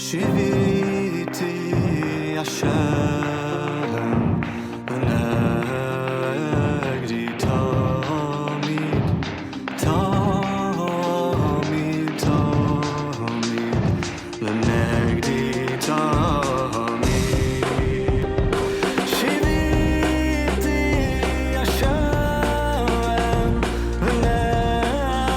שיוויתי השם ונגדי תמיד, תמיד, תמיד, ונגדי תמיד. שיוויתי השם ונגדי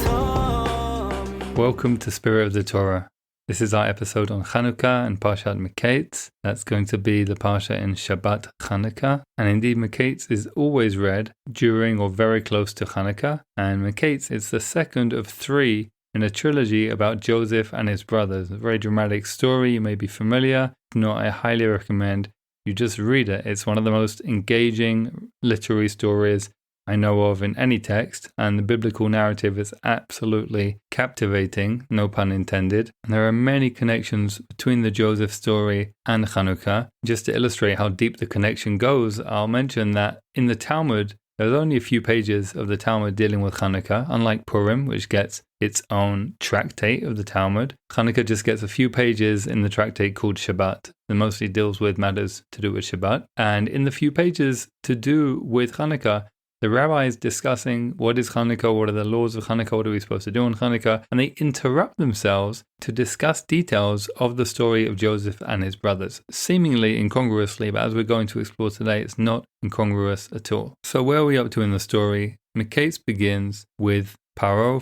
תמיד. Welcome to Spirit of the Torah. This is our episode on Chanukah and Parshat Miketz. That's going to be the Parsha in Shabbat Chanukah. And indeed, Miketz is always read during or very close to Chanukah. And Miketz is the second of three in a trilogy about Joseph and his brothers. A very dramatic story. You may be familiar. If not, I highly recommend you just read it. It's one of the most engaging literary stories I know of in any text, and the biblical narrative is absolutely captivating, no pun intended. And there are many connections between the Joseph story and Chanukah. Just to illustrate how deep the connection goes, I'll mention that in the Talmud, there's only a few pages of the Talmud dealing with Chanukah, unlike Purim, which gets its own tractate of the Talmud. Chanukah just gets a few pages in the tractate called Shabbat that mostly deals with matters to do with Shabbat. And in the few pages to do with Chanukah, the rabbi is discussing what is Chanukah, what are the laws of Chanukah, what are we supposed to do on Chanukah, and they interrupt themselves to discuss details of the story of Joseph and his brothers, seemingly incongruously, but as we're going to explore today, it's not incongruous at all. So where are we up to in the story? Miketz begins with Pharaoh,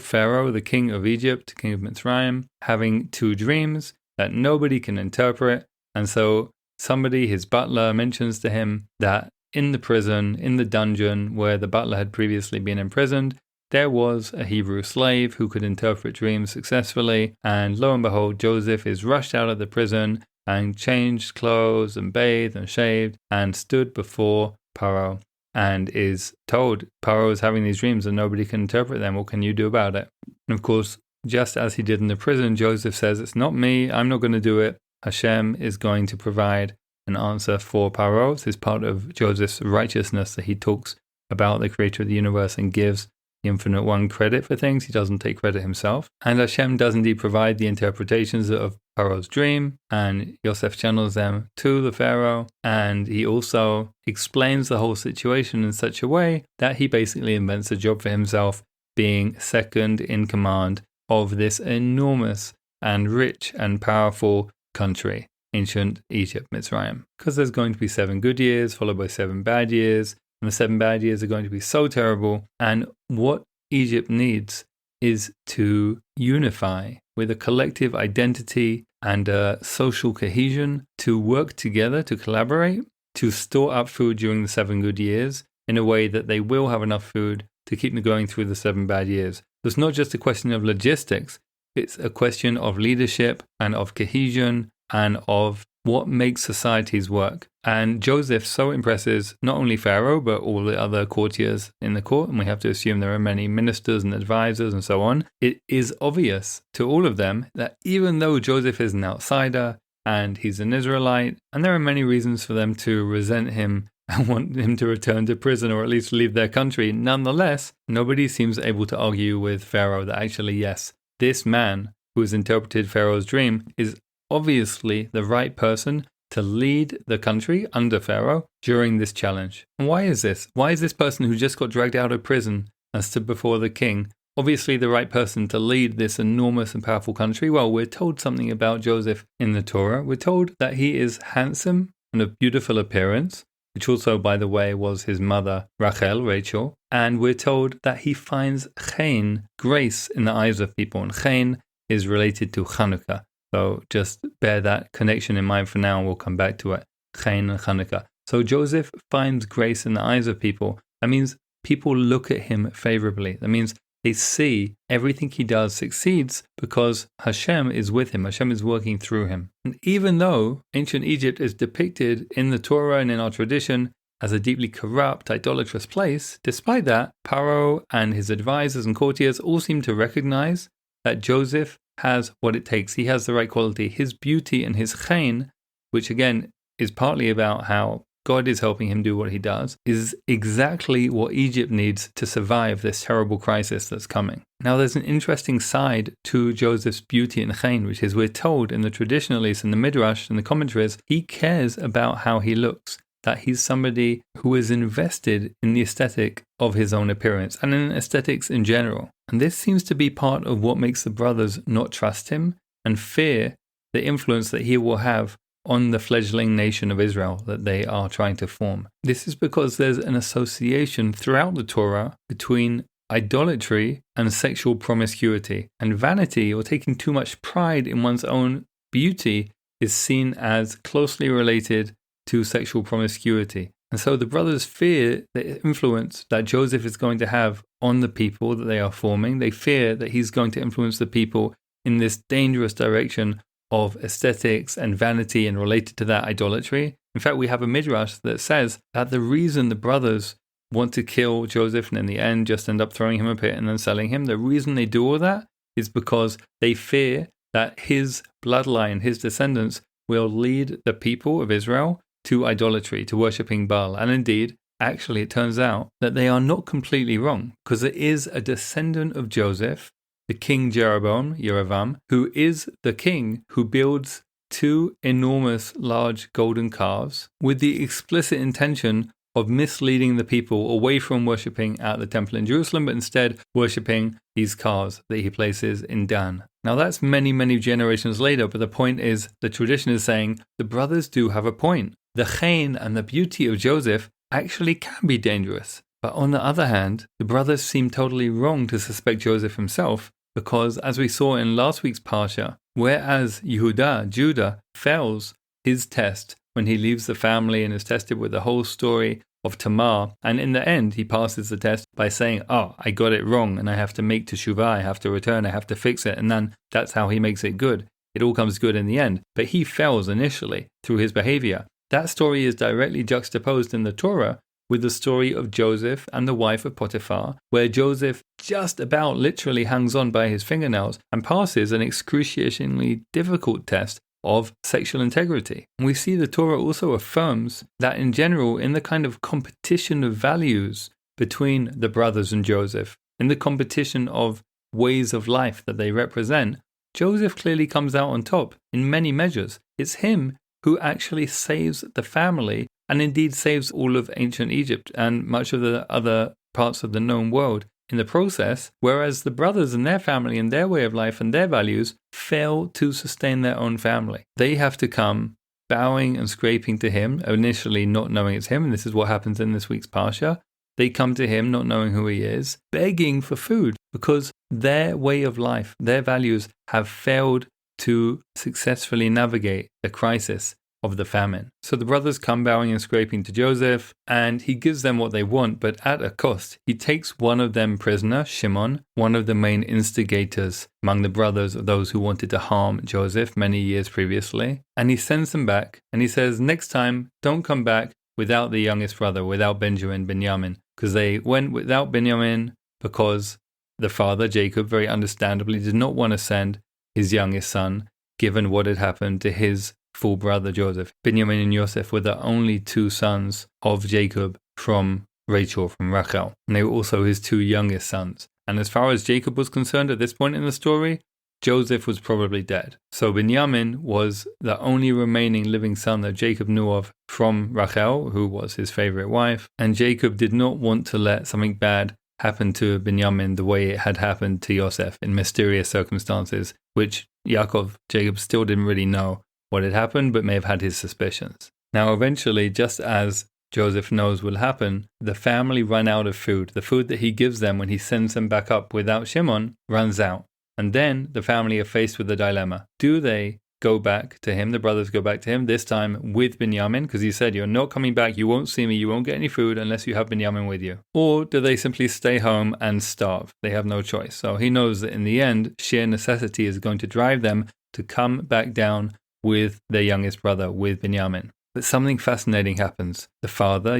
the king of Egypt, king of Mitzrayim, having two dreams that nobody can interpret, and so somebody, his butler, mentions to him that in the prison, in the dungeon where the butler had previously been imprisoned, there was a Hebrew slave who could interpret dreams successfully. And lo and behold, Joseph is rushed out of the prison and changed clothes and bathed and shaved and stood before Pharaoh and is told, Pharaoh is having these dreams and nobody can interpret them. What can you do about it? And of course, just as he did in the prison, Joseph says, it's not me. I'm not going to do it. Hashem is going to provide an answer for Pharaoh. This is part of Joseph's righteousness, that he talks about the creator of the universe and gives the infinite one credit for things. He doesn't take credit himself. And Hashem does indeed provide the interpretations of Pharaoh's dream, and Yosef channels them to the Pharaoh, and he also explains the whole situation in such a way that he basically invents a job for himself, being second in command of this enormous and rich and powerful country, ancient Egypt, Mitzrayim. Because there's going to be 7 good years followed by 7 bad years, and the 7 bad years are going to be so terrible. And what Egypt needs is to unify with a collective identity and a social cohesion, to work together, to collaborate, to store up food during the 7 good years in a way that they will have enough food to keep them going through the 7 bad years. So it's not just a question of logistics, it's a question of leadership and of cohesion and of what makes societies work. And Joseph so impresses not only Pharaoh, but all the other courtiers in the court, and we have to assume there are many ministers and advisors and so on. It is obvious to all of them that even though Joseph is an outsider and he's an Israelite, and there are many reasons for them to resent him and want him to return to prison or at least leave their country, nonetheless, nobody seems able to argue with Pharaoh that actually, yes, this man who has interpreted Pharaoh's dream is obviously the right person to lead the country under Pharaoh during this challenge. And why is this? Why is this person who just got dragged out of prison and stood before the king obviously the right person to lead this enormous and powerful country? Well, we're told something about Joseph in the Torah. We're told that he is handsome and of beautiful appearance, which also, by the way, was his mother, Rachel. And we're told that he finds chen, grace, in the eyes of people. And chen is related to Chanukah. So just bear that connection in mind for now, and we'll come back to it. Chen and Chanukah. So Joseph finds grace in the eyes of people. That means people look at him favorably. That means they see everything he does succeeds because Hashem is with him. Hashem is working through him. And even though ancient Egypt is depicted in the Torah and in our tradition as a deeply corrupt, idolatrous place, despite that, Pharaoh and his advisors and courtiers all seem to recognize that Joseph has what it takes. He has the right quality. His beauty and his chen, which again is partly about how God is helping him do what he does, is exactly what Egypt needs to survive this terrible crisis that's coming. Now, there's an interesting side to Joseph's beauty and chen, which is we're told in the tradition, at least in the Midrash and the commentaries, he cares about how he looks, that he's somebody who is invested in the aesthetic of his own appearance and in aesthetics in general. And this seems to be part of what makes the brothers not trust him and fear the influence that he will have on the fledgling nation of Israel that they are trying to form. This is because there's an association throughout the Torah between idolatry and sexual promiscuity. And vanity, or taking too much pride in one's own beauty, is seen as closely related to sexual promiscuity. And so the brothers fear the influence that Joseph is going to have on the people that they are forming. They fear that he's going to influence the people in this dangerous direction of aesthetics and vanity, and related to that, idolatry. In fact, we have a midrash that says that the reason the brothers want to kill Joseph and in the end just end up throwing him a pit and then selling him, the reason they do all that is because they fear that his bloodline, his descendants, will lead the people of Israel to idolatry, to worshipping Baal. And indeed, actually, it turns out that they are not completely wrong, because it is a descendant of Joseph, the king Yerovam, who is the king who builds 2 enormous large golden calves with the explicit intention of misleading the people away from worshipping at the temple in Jerusalem, but instead worshipping these calves that he places in Dan. Now that's many, many generations later, but the point is, the tradition is saying the brothers do have a point. The chen and the beauty of Joseph actually can be dangerous. But on the other hand, the brothers seem totally wrong to suspect Joseph himself, because as we saw in last week's Parsha, whereas Judah, fails his test when he leaves the family and is tested with the whole story of Tamar, and in the end he passes the test by saying, I got it wrong and I have to make teshuvah, I have to return, I have to fix it, and then that's how he makes it good. It all comes good in the end. But he fails initially through his behavior. That story is directly juxtaposed in the Torah with the story of Joseph and the wife of Potiphar, where Joseph just about literally hangs on by his fingernails and passes an excruciatingly difficult test of sexual integrity. And we see the Torah also affirms that in general, in the kind of competition of values between the brothers and Joseph, in the competition of ways of life that they represent, Joseph clearly comes out on top in many measures. It's him who actually saves the family, and indeed saves all of ancient Egypt and much of the other parts of the known world in the process, whereas the brothers and their family and their way of life and their values fail to sustain their own family. They have to come bowing and scraping to him, initially not knowing it's him, and this is what happens in this week's Parsha. They come to him not knowing who he is, begging for food, because their way of life, their values have failed to successfully navigate the crisis of the famine. So the brothers come bowing and scraping to Joseph, and he gives them what they want, but at a cost. He takes one of them prisoner, Shimon, one of the main instigators among the brothers of those who wanted to harm Joseph many years previously, and he sends them back, and he says, next time, don't come back without the youngest brother, without Benjamin, because they went without Benjamin because the father, Jacob, very understandably did not want to send his youngest son, given what had happened to his full brother Joseph. Benjamin and Joseph were the only 2 sons of Jacob from Rachel, from Rachel, and they were also his 2 youngest sons. And as far as Jacob was concerned at this point in the story, Joseph was probably dead. So Benjamin was the only remaining living son that Jacob knew of from Rachel, who was his favorite wife, and Jacob did not want to let something bad happen to Benjamin the way it had happened to Joseph in mysterious circumstances, which Jacob still didn't really know what had happened, but may have had his suspicions. Now, eventually, just as Joseph knows will happen, the family run out of food. The food that he gives them when he sends them back up without Shimon runs out. And then the family are faced with a dilemma. Do they go back to him? The brothers go back to him, this time with Benjamin, because he said, you're not coming back, you won't see me, you won't get any food unless you have Benjamin with you. Or do they simply stay home and starve? They have no choice. So he knows that in the end, sheer necessity is going to drive them to come back down with their youngest brother, with Benjamin. But something fascinating happens. The father,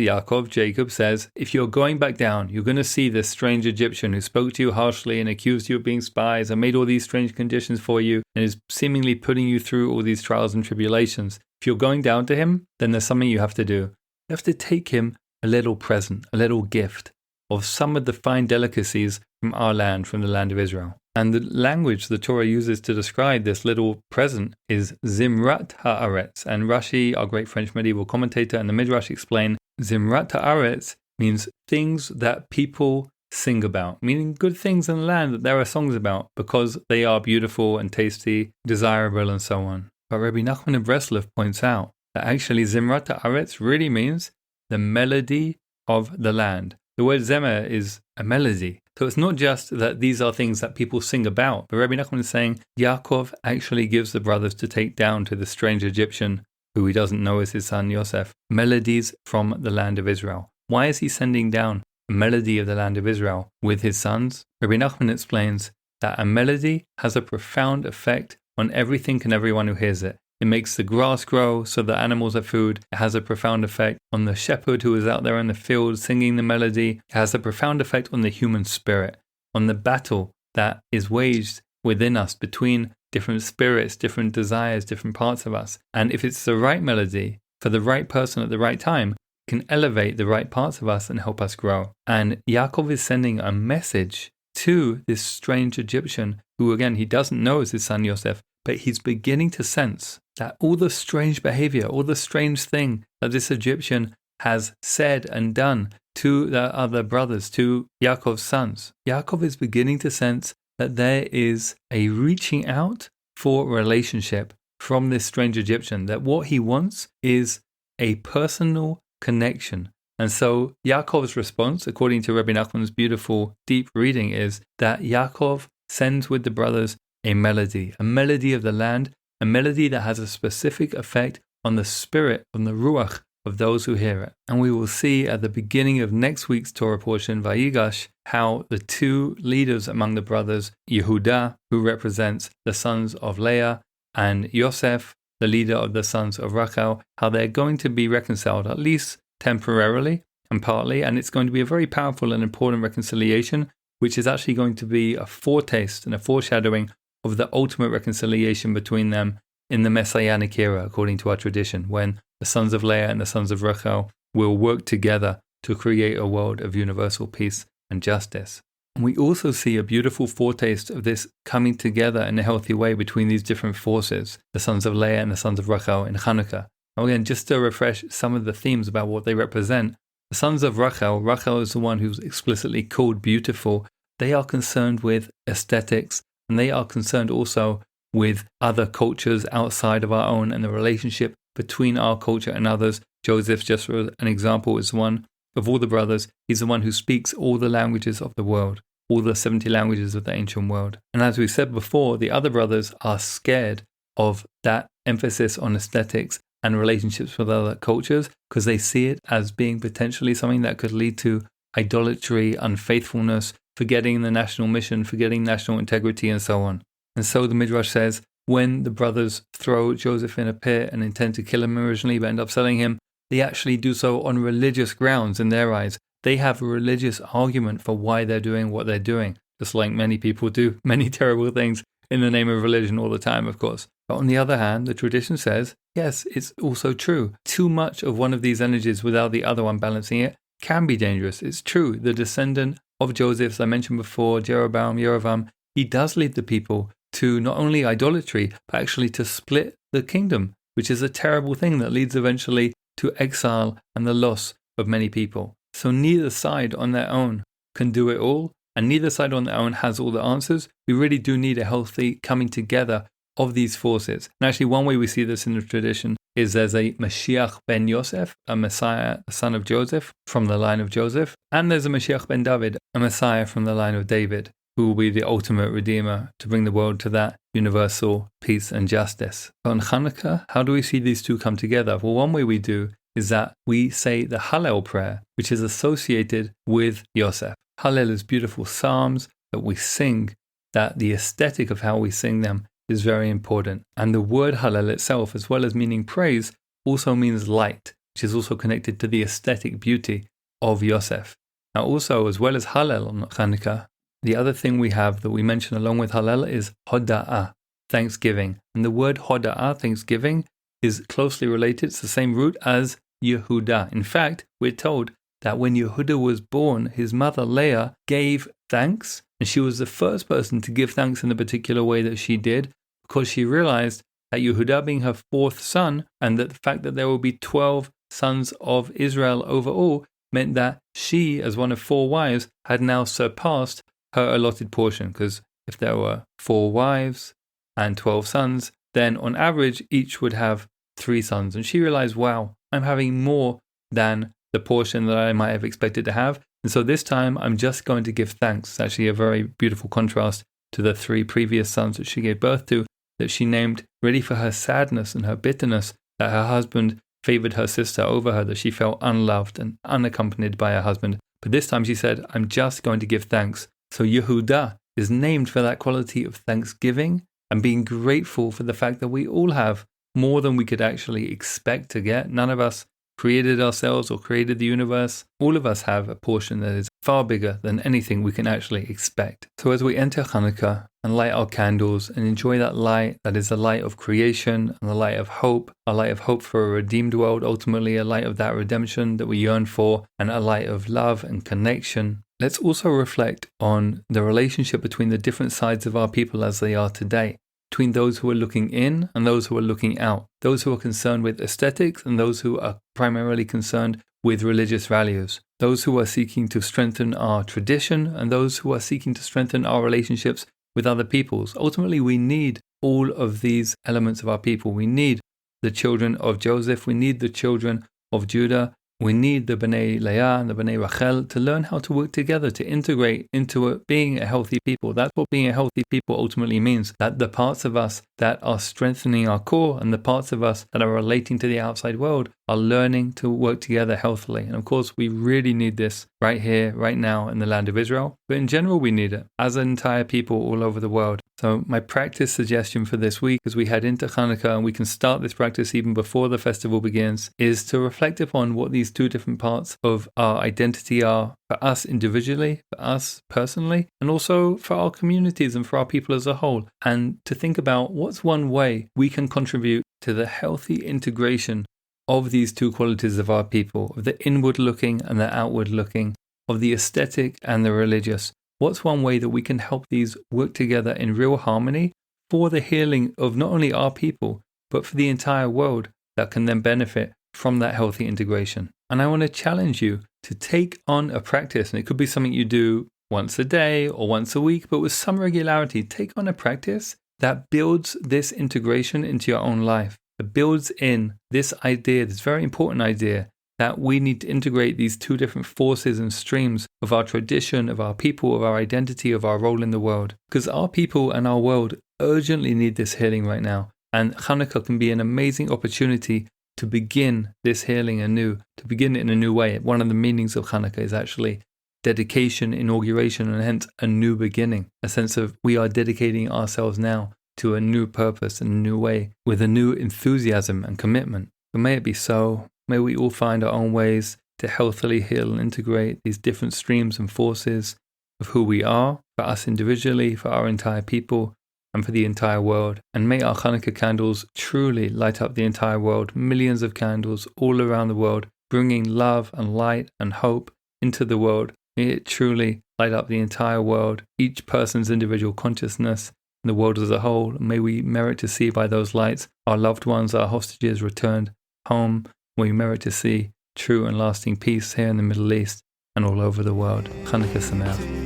Jacob, says, if you're going back down, you're going to see this strange Egyptian who spoke to you harshly and accused you of being spies and made all these strange conditions for you and is seemingly putting you through all these trials and tribulations. If you're going down to him, then there's something you have to do. you have to take him a little present, a little gift of some of the fine delicacies from our land, from the land of Israel. And the language the Torah uses to describe this little present is Zimrat Haaretz. And Rashi, our great French medieval commentator, and the Midrash explain Zimrat Haaretz means things that people sing about, meaning good things in the land that there are songs about because they are beautiful and tasty, desirable, and so on. But Rabbi Nachman of Breslov points out that actually Zimrat Haaretz really means the melody of the land. The word zemer is a melody. So it's not just that these are things that people sing about, but Rabbi Nachman is saying Yaakov actually gives the brothers to take down to the strange Egyptian, who he doesn't know is his son Yosef, melodies from the land of Israel. Why is he sending down a melody of the land of Israel with his sons? Rabbi Nachman explains that a melody has a profound effect on everything and everyone who hears it. It makes the grass grow so the animals have food. It has a profound effect on the shepherd who is out there in the field singing the melody. It has a profound effect on the human spirit, on the battle that is waged within us between different spirits, different desires, different parts of us. And if it's the right melody for the right person at the right time, it can elevate the right parts of us and help us grow. And Yaakov is sending a message to this strange Egyptian who, again, he doesn't know is his son Yosef, but he's beginning to sense that all the strange behavior, all the strange thing that this Egyptian has said and done to the other brothers, to Yaakov's sons, Yaakov is beginning to sense that there is a reaching out for relationship from this strange Egyptian, that what he wants is a personal connection. And so Yaakov's response, according to Rabbi Nachman's beautiful, deep reading, is that Yaakov sends with the brothers a melody of the land, a melody that has a specific effect on the spirit, on the ruach of those who hear it. And we will see at the beginning of next week's Torah portion, Vayigash, how the two leaders among the brothers, Yehudah, who represents the sons of Leah, and Yosef, the leader of the sons of Rachel, how they're going to be reconciled, at least temporarily and partly, and it's going to be a very powerful and important reconciliation, which is actually going to be a foretaste and a foreshadowing of the ultimate reconciliation between them in the Messianic era, according to our tradition, when the sons of Leah and the sons of Rachel will work together to create a world of universal peace and justice. And we also see a beautiful foretaste of this coming together in a healthy way between these different forces, the sons of Leah and the sons of Rachel in Chanukah. Now again, just to refresh some of the themes about what they represent, the sons of Rachel is the one who's explicitly called beautiful. They are concerned with aesthetics, and they are concerned also with other cultures outside of our own and the relationship between our culture and others. Joseph, just for an example, is one of all the brothers. He's the one who speaks all the languages of the world, all the 70 languages of the ancient world. And as we said before, the other brothers are scared of that emphasis on aesthetics and relationships with other cultures because they see it as being potentially something that could lead to idolatry, unfaithfulness, forgetting the national mission, forgetting national integrity, and so on. And so the Midrash says, when the brothers throw Joseph in a pit and intend to kill him originally but end up selling him, they actually do so on religious grounds in their eyes. They have a religious argument for why they're doing what they're doing, just like many people do many terrible things in the name of religion all the time, of course. But on the other hand, the tradition says, yes, it's also true. Too much of one of these energies without the other one balancing it can be dangerous. It's true. The descendant of Joseph, as I mentioned before, Yerovam, he does lead the people to not only idolatry, but actually to split the kingdom, which is a terrible thing that leads eventually to exile and the loss of many people. So neither side on their own can do it all, and neither side on their own has all the answers. We really do need a healthy coming together of these forces. And actually, one way we see this in the tradition is there's a Mashiach ben Yosef, a Messiah, a son of Joseph, from the line of Joseph, and there's a Mashiach ben David, a Messiah from the line of David, who will be the ultimate redeemer to bring the world to that universal peace and justice. But on Chanukah, how do we see these two come together? Well, one way we do is that we say the Hallel prayer, which is associated with Yosef. Hallel is beautiful psalms that we sing, that the aesthetic of how we sing them is very important. And the word Hallel itself, as well as meaning praise, also means light, which is also connected to the aesthetic beauty of Yosef. Now also, as well as Hallel on Chanukah, the other thing we have that we mention along with Hallel is Hoda'ah, thanksgiving. And the word Hoda'ah, thanksgiving, is closely related. It's the same root as Yehuda. In fact, we're told that when Yehuda was born, his mother Leah gave thanks, and she was the first person to give thanks in the particular way that she did, because she realized that Yehuda being her fourth son, and that the fact that there will be 12 sons of Israel overall, meant that she, as one of 4 wives, had now surpassed her allotted portion. Because if there were 4 wives and 12 sons, then on average, each would have 3 sons. And she realized, wow, I'm having more than the portion that I might have expected to have. And so this time, I'm just going to give thanks. It's actually a very beautiful contrast to the 3 previous sons that she gave birth to, that she named ready for her sadness and her bitterness that her husband favored her sister over her, that she felt unloved and unaccompanied by her husband. But this time she said, I'm just going to give thanks. So Yehuda is named for that quality of thanksgiving and being grateful for the fact that we all have more than we could actually expect to get. None of us created ourselves or created the universe. All of us have a portion that is far bigger than anything we can actually expect. So as we enter Chanukah and light our candles and enjoy that light that is the light of creation and the light of hope, a light of hope for a redeemed world, ultimately a light of that redemption that we yearn for, and a light of love and connection, let's also reflect on the relationship between the different sides of our people as they are today, between those who are looking in and those who are looking out, those who are concerned with aesthetics and those who are primarily concerned with religious values, those who are seeking to strengthen our tradition and those who are seeking to strengthen our relationships with other peoples. Ultimately, we need all of these elements of our people. We need the children of Joseph. We need the children of Judah. We need the B'nai Leah and the B'nai Rachel to learn how to work together, to integrate into being a healthy people. That's what being a healthy people ultimately means, that the parts of us that are strengthening our core and the parts of us that are relating to the outside world are learning to work together healthily. And of course, we really need this right here, right now in the land of Israel. But in general, we need it as an entire people all over the world. So my practice suggestion for this week, as we head into Chanukah, and we can start this practice even before the festival begins, is to reflect upon what these 2 different parts of our identity are for us individually, for us personally, and also for our communities and for our people as a whole. And to think about what's one way we can contribute to the healthy integration of these 2 qualities of our people, of the inward looking and the outward looking, of the aesthetic and the religious. What's one way that we can help these work together in real harmony for the healing of not only our people, but for the entire world that can then benefit from that healthy integration? And I want to challenge you to take on a practice, and it could be something you do once a day or once a week, but with some regularity. Take on a practice that builds this integration into your own life, that builds in this idea, this very important idea, that we need to integrate these 2 different forces and streams of our tradition, of our people, of our identity, of our role in the world. Because our people and our world urgently need this healing right now. And Chanukah can be an amazing opportunity to begin this healing anew, to begin it in a new way. One of the meanings of Chanukah is actually dedication, inauguration, and hence a new beginning. A sense of we are dedicating ourselves now to a new purpose and a new way, with a new enthusiasm and commitment. But may it be so. May we all find our own ways to healthily heal and integrate these different streams and forces of who we are, for us individually, for our entire people, and for the entire world. And may our Chanukah candles truly light up the entire world, millions of candles all around the world, bringing love and light and hope into the world. May it truly light up the entire world, each person's individual consciousness, and the world as a whole. May we merit to see by those lights our loved ones, our hostages returned home. We merit to see true and lasting peace here in the Middle East and all over the world. Chanukah Sameach.